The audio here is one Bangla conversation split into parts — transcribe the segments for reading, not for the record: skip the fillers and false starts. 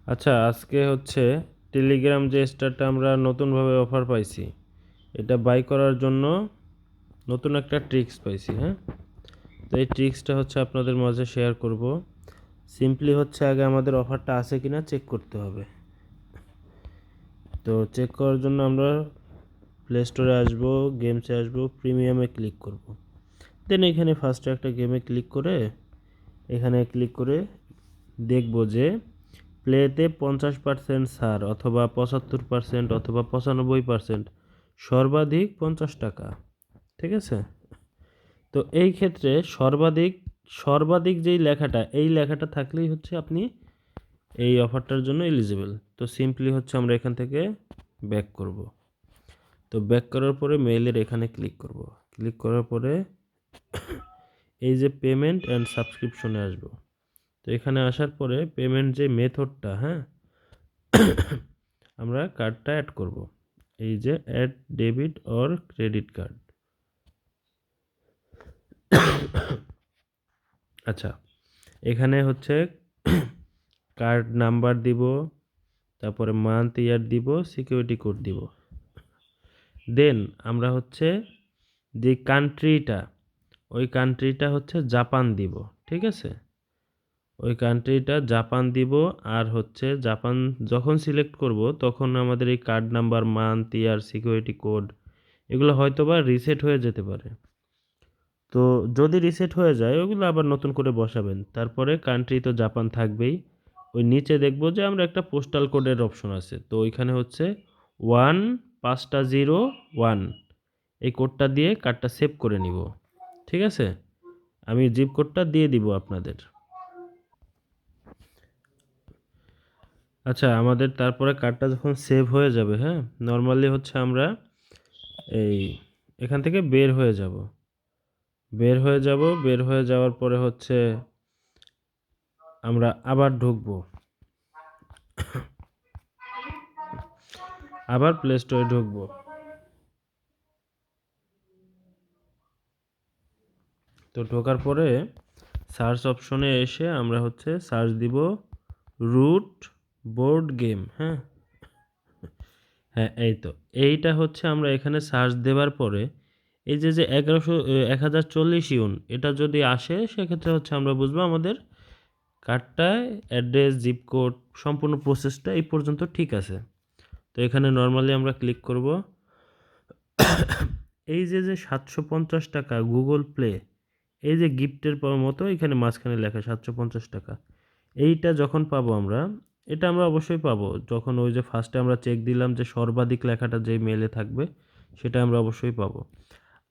আচ্ছা, আজকে হচ্ছে টেলিগ্রাম যে স্টারটা আমরা নতুনভাবে অফার পাইছি, এটা বাই করার জন্য নতুন একটা ট্রিক্স পাইছি। হ্যাঁ, তো এই ট্রিক্সটা হচ্ছে আপনাদের মাঝে শেয়ার করব। সিম্পলি হচ্ছে আগে আমাদের অফারটা আছে কিনা চেক করতে হবে। তো চেক করার জন্য আমরা প্লে স্টোরে আসবো, গেমসে আসবো, প্রিমিয়ামে ক্লিক করব। দেন এখানে ফার্স্টে একটা গেমে ক্লিক করে এখানে ক্লিক করে দেখব যে প্লেতে 50% ছাড় অথবা 75% অথবা 95%, সর্বাধিক 50 টাকা। ঠিক আছে, তো এই ক্ষেত্রে সর্বাধিক সর্বাধিক যেই লেখাটা, এই লেখাটা থাকলেই হচ্ছে আপনি এই অফারটার জন্য এলিজিবল। তো সিম্পলি হচ্ছে আমরা এখান থেকে ব্যাক করব। তো ব্যাক করার পরে মেইলের এখানে ক্লিক করব। ক্লিক করার পরে এই যে পেমেন্ট অ্যান্ড সাবস্ক্রিপশনে আসব। তো এখানে আসার পরে পেমেন্ট যে মেথডটা, হ্যাঁ, আমরা কার্ডটা অ্যাড করব। এই যে add debit or credit card. আচ্ছা, এখানে হচ্ছে কার্ড নাম্বার দিব, তারপরে মান্থ ইয়ার দিব, সিকিউরিটি কোড দিব। দেন আমরা হচ্ছে যে কান্ট্রিটা, ওই কান্ট্রিটা হচ্ছে জাপান দিব। ঠিক আছে, ওই কান্ট্রিটা জাপান দিব। আর হচ্ছে জাপান যখন সিলেক্ট করব তখন আমাদের এই কার্ড নাম্বার, মান্থ ইয়ার, সিকিউরিটি কোড এগুলো হয়তো বা রিসেট হয়ে যেতে পারে। তো যদি রিসেট হয়ে যায় ওগুলো আবার নতুন করে বসাবেন। তারপরে কান্ট্রি তো জাপান থাকবেই। ওই নিচে দেখব যে আমরা একটা পোস্টাল কোডের অপশন আছে, তো ওইখানে হচ্ছে 1501 এই কোডটা দিয়ে কার্ডটা সেভ করে নিব। ঠিক আছে, আমি জিপ কোডটা দিয়ে দিব আপনাদের। আচ্ছা, আমাদের তারপরে কার্ডটা যখন সেভ হয়ে যাবে, হ্যাঁ, নর্মালি হচ্ছে আমরা এই এখান থেকে বের হয়ে যাব। বের হয়ে যাওয়ার পরে হচ্ছে আমরা আবার ঢুকবো, আবার প্লে স্টোরে ঢুকবো। তো ঢোকার পরে সার্চ অপশনে এসে আমরা হচ্ছে সার্চ দিব রুট বোর্ড গেম। হ্যাঁ, হ্যাঁ, এই তো এইটা হচ্ছে আমরা এখানে সার্চ দেওয়ার পরে এই যে 1040 ইউন এটা যদি আসে, সেক্ষেত্রে হচ্ছে আমরা বুঝবো আমাদের কার্ডটায় অ্যাড্রেস, জিপ কোড, সম্পূর্ণ প্রসেসটা এই পর্যন্ত ঠিক আছে। তো এখানে নর্মালি আমরা ক্লিক করব। এই যে 750 টাকা গুগল প্লে, এই যে গিফটের মতো এখানে মাঝখানে লেখা 750 টাকা, এইটা যখন পাবো আমরা, এটা আমরা অবশ্যই পাবো যখন ওই যে ফার্স্টে আমরা চেক দিলাম যে সর্বাধিক লেখাটা যে মেলে থাকবে, সেটা আমরা অবশ্যই পাবো।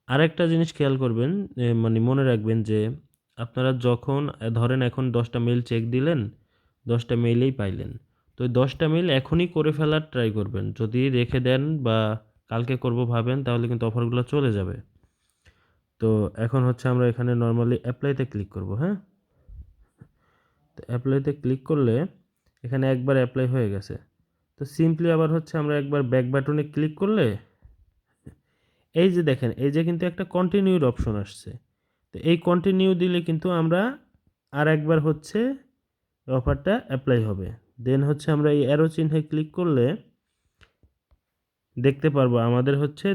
আরেকটা জিনিস খেয়াল করবেন, মানে মনে রাখবেন যে আপনারা যখন ধরেন এখন 10টা মেল চেক দিলেন, 10টা মেইলেই পাইলেন, তো ওই 10টা মেইল এখনই করে ফেলার ট্রাই করবেন। যদি রেখে দেন বা কালকে করব ভাবেন, তাহলে কিন্তু অফারগুলো চলে যাবে। তো এখন হচ্ছে আমরা এখানে নর্মালি অ্যাপ্লাইতে ক্লিক করব। হ্যাঁ, তো অ্যাপ্লাইতে ক্লিক করলে এখানে একবার অ্যাপ্লাই হয়ে গেছে। তো সিম্পলি আবার হচ্ছে আমরা একবার ব্যাক বাটনে ক্লিক করলে এই যে দেখেন, এই যে কিন্তু একটা কন্টিনিউর অপশন আসছে। তো এই কন্টিনিউ দিলে কিন্তু আমরা আর একবার হচ্ছে অফারটা অ্যাপ্লাই হবে। দেন হচ্ছে আমরা এই অ্যারো চিহ্নে ক্লিক করলে দেখতে পারবো আমাদের হচ্ছে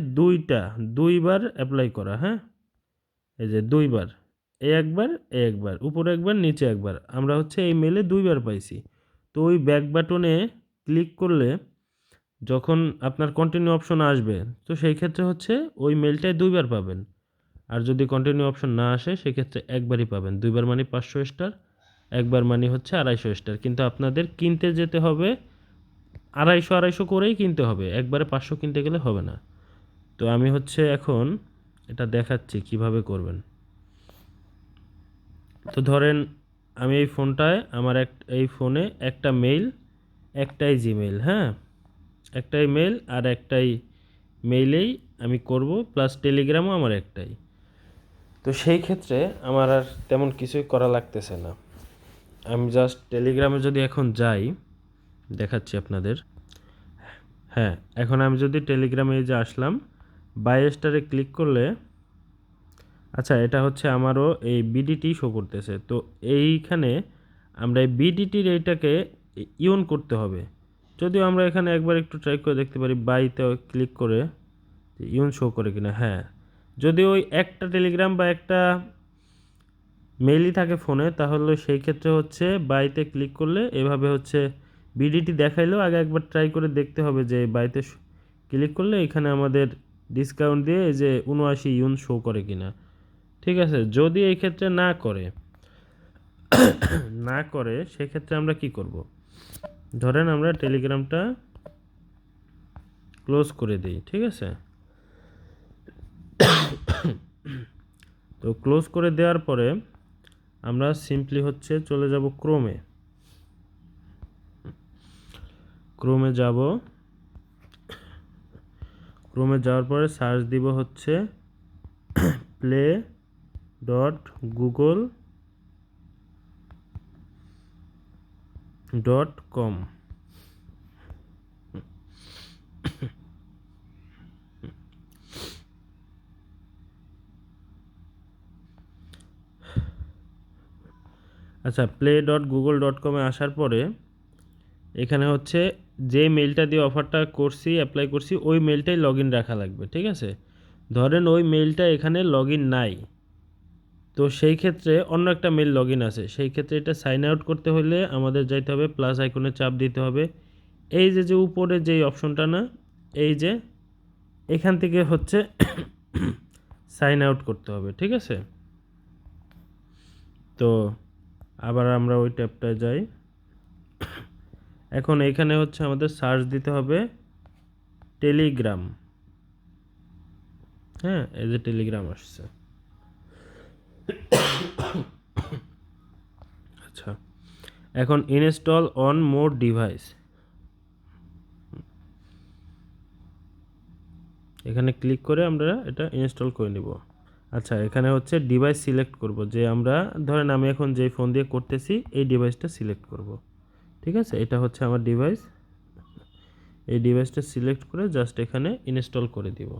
দুইবার অ্যাপ্লাই করা। হ্যাঁ, এই যে দুইবার, এই একবার উপরে একবার নিচে একবার, আমরা হচ্ছে এই মেলে দুইবার পাইছি। তো ওই ব্যাক বাটনে ক্লিক করলে যখন আপনার কন্টিনিউ অপশন আসবে, তো সেই ক্ষেত্রে হচ্ছে ওই মেলটায় দুইবার পাবেন। আর যদি কন্টিনিউ অপশন না আসে, সেক্ষেত্রে একবারই পাবেন। দুইবার মানে 500 স্টার, একবার মানে হচ্ছে 250 স্টার। কিন্তু আপনাদের কিনতে যেতে হবে 250 করেই কিনতে হবে, একবারে 500 কিনতে গেলে হবে না। তো আমি হচ্ছে এখন এটা দেখাচ্ছি কিভাবে করবেন। তো ধরেন আমি এই ফোনটায় আমার এই ফোনে একটা মেইল, একটাই জিমেইল, হ্যাঁ, একটাই মেইল আর একটাই মেইলেই আমি করব, প্লাস টেলিগ্রামও আমার একটাই। তো সেই ক্ষেত্রে আমার আর তেমন কিছুই করা লাগতেছে না। আমি জাস্ট টেলিগ্রামে যদি এখন যাই, দেখাচ্ছি আপনাদের। হ্যাঁ, এখন আমি যদি টেলিগ্রামে এই যে আসলাম, বাই স্টারে ক্লিক করলে, আচ্ছা, এটা হচ্ছে আমারও এই বিডিটি শো করতেছে। তো এইখানে আমরা এই বিডিটির এইটাকে ইউন করতে হবে। যদিও আমরা এখানে একবার একটু ট্রাই করে দেখতে পারি, বাইতে ক্লিক করে ইউন শো করে কিনা। হ্যাঁ, যদি ওই একটা টেলিগ্রাম বা একটা মেইলই থাকে ফোনে, তাহলে সেই ক্ষেত্রে হচ্ছে বাইতে ক্লিক করলে এভাবে হচ্ছে বিডিটি দেখাইলেও আগে একবার ট্রাই করে দেখতে হবে যে বাইতে ক্লিক করলে এখানে আমাদের ডিসকাউন্ট দিয়ে এই যে ৭৯ ইউন শো করে কিনা। ঠিক আছে, যদি এই ক্ষেত্রে না করে সেক্ষেত্রে আমরা কি করব, ধরেন আমরা টেলিগ্রামটা ক্লোজ করে দিই। ঠিক আছে, তো ক্লোজ করে দেওয়ার পরে আমরা সিম্পলি হচ্ছে চলে যাব ক্রোমে যাব। ক্রোমে যাওয়ার পরে সার্চ দিব হচ্ছে play.google.com। আচ্ছা, play.google.com-এ আসার পরে এখানে হচ্ছে যে মেইলটা দিয়ে অফারটা করছি, অ্যাপ্লাই করছি, ওই মেইলটাই লগ ইন রাখা লাগবে। ঠিক আছে, ধরেন ওই মেইলটা এখানে লগ ইন নাই, তো সেই ক্ষেত্রে অন্য একটা মেইল লগ ইন আছে, সেই ক্ষেত্রে এটা সাইন আউট করতে হলে আমাদের যাইতে হবে প্লাস আইকনে চাপ দিতে হবে। এই যে উপরে যেই অপশনটা না, এই যে এখান থেকে হচ্ছে সাইন আউট করতে হবে। ঠিক আছে, তো আবার আমরা ওই ট্যাবটায় যাই। এখন এখানে হচ্ছে আমাদের সার্চ দিতে হবে টেলিগ্রাম। হ্যাঁ, এই যে টেলিগ্রাম আসছে। আচ্ছা, এখন ইনস্টল অন মোর ডিভাইস, এখানে ক্লিক করে আমরা এটা ইনস্টল করে নিব। আচ্ছা, এখানে হচ্ছে ডিভাইস সিলেক্ট করব, যে আমরা ধরেন আমি এখন যে ফোন দিয়ে করতেছি এই ডিভাইসটা সিলেক্ট করব। ঠিক আছে, এটা হচ্ছে আমার ডিভাইস। এই ডিভাইসটা সিলেক্ট করে জাস্ট এখানে ইনস্টল করে দিব।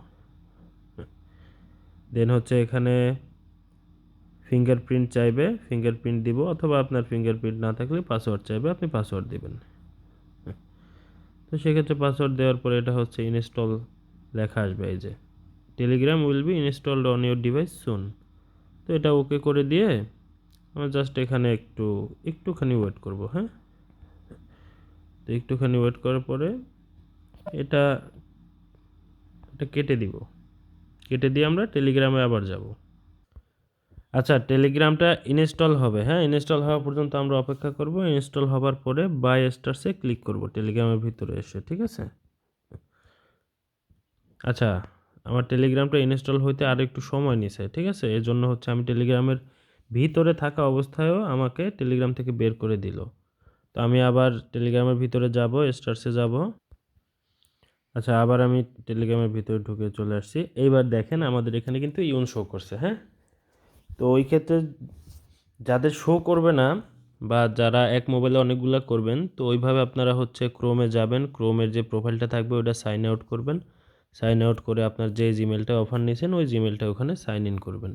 দেন হচ্ছে এখানে ফিঙ্গারপ্রিন্ট চাইবে, ফিঙ্গারপ্রিন্ট দিব, অথবা আপনার ফিঙ্গারপ্রিন্ট না থাকলে পাসওয়ার্ড চাইবে, আপনি পাসওয়ার্ড দিবেন। তো সেক্ষেত্রে পাসওয়ার্ড দেওয়ার পরে এটা হচ্ছে ইনস্টল লেখা আসবে, এই যে Telegram will be installed on your device soon. তো এটা ওকে করে দিয়ে আমরা জাস্ট এখানে একটুখানি ওয়েট করব। হ্যাঁ, তো একটুখানি ওয়েট করার পরে এটা এটা কেটে দিব, কেটে দিয়ে আমরা টেলিগ্রামে আবার যাব। আচ্ছা, টেলিগ্রামটা ইনস্টল হবে। হ্যাঁ, ইনস্টল হওয়া পর্যন্ত আমরা অপেক্ষা করব। ইনস্টল হওয়ার পরে বাই স্টারসে ক্লিক করব টেলিগ্রামের ভিতরে এসে। ঠিক আছে, আচ্ছা, আমার টেলিগ্রামটা ইনস্টল হইতে আর একটু সময় নিছে। ঠিক আছে, এর জন্য হচ্ছে আমি টেলিগ্রামের ভিতরে থাকা অবস্থায়ও আমাকে টেলিগ্রাম থেকে বের করে দিল। তো আমি আবার টেলিগ্রামের ভিতরে যাব, স্টারসে যাব। আচ্ছা, আবার আমি টেলিগ্রামের ভিতরে ঢুকে চলে আসছি। এইবার দেখেন আমাদের এখানে কিন্তু ইউন শো করছে। হ্যাঁ, তো ওই ক্ষেত্রে যাদের শো করবে না বা যারা এক মোবাইলে অনেকগুলা করবেন, তো ওইভাবে আপনারা হচ্ছে ক্রোমে যাবেন, ক্রোমের যে প্রোফাইলটা থাকবে ওটা সাইন আউট করবেন। সাইন আউট করে আপনার যে জিমেলটা অফার নিয়েছেন ওই জিমেলটা ওখানে সাইন ইন করবেন।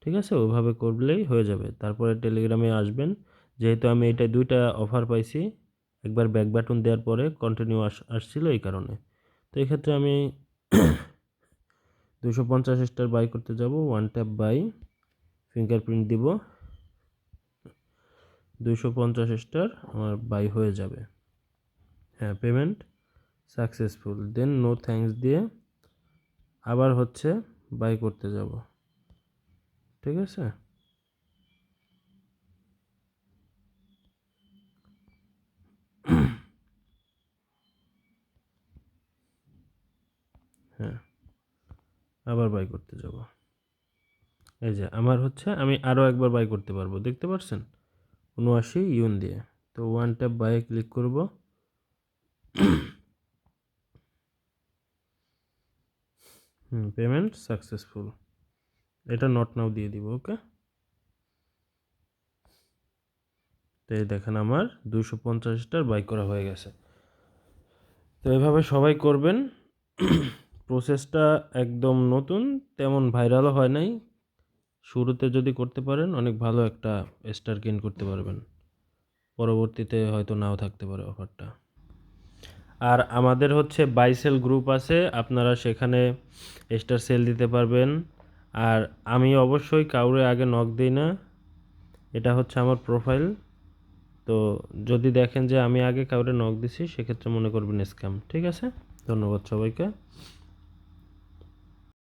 ঠিক আছে, ওইভাবে করলেই হয়ে যাবে। তারপরে টেলিগ্রামে আসবেন। যেহেতু আমি এটা 2টা অফার পাইছি, একবার ব্যাক বাটন দেওয়ার পরে কন্টিনিউ আসছিল এই কারণে। তো এক্ষেত্রে আমি 250 স্টার বাই করতে যাব, ওয়ান ট্যাপ বাই, ফিঙ্গারপ্রিন্ট দিব, 250 স্টার আমার বাই হয়ে যাবে। হ্যাঁ, পেমেন্ট সাকসেসফুল, দেন নো থ্যাঙ্কস দিয়ে আবার হচ্ছে বাই করতে যাব। ঠিক আছে, হ্যাঁ, আবার বাই করতে যাব। এই যে আমার হচ্ছে আমি আরও একবার বাই করতে পারবো, দেখতে পাচ্ছেন 79 ইউন দিয়ে। তো ওয়ান ট্যাপ বাই ক্লিক করব। পেমেন্ট সাকসেসফুল, এটা নট নাও দিয়ে দিব। ওকে, তো এই দেখেন আমার 250 স্টার বাই করা হয়ে গেছে। তো এভাবে সবাই করবেন। প্রসেসটা একদম নতুন, তেমন ভাইরালও হয় নাই। শুরুতে যদি করতে পারেন অনেক ভালো একটা স্টার গেইন করতে পারবেন। পরবর্তীতে হয়তো নাও থাকতে পারে অফারটা। আর আমাদের হচ্ছে বাই সেল গ্রুপ আছে, আপনারা সেখানে স্টার সেল দিতে পারবেন। আর আমি অবশ্যই কাউরে আগে নক দিই না, এটা হচ্ছে আমার প্রোফাইল। তো যদি দেখেন যে আমি আগে কাউরে নক দিছি সেক্ষেত্রে মনে করবেন স্ক্যাম। ঠিক আছে, ধন্যবাদ সবাইকে।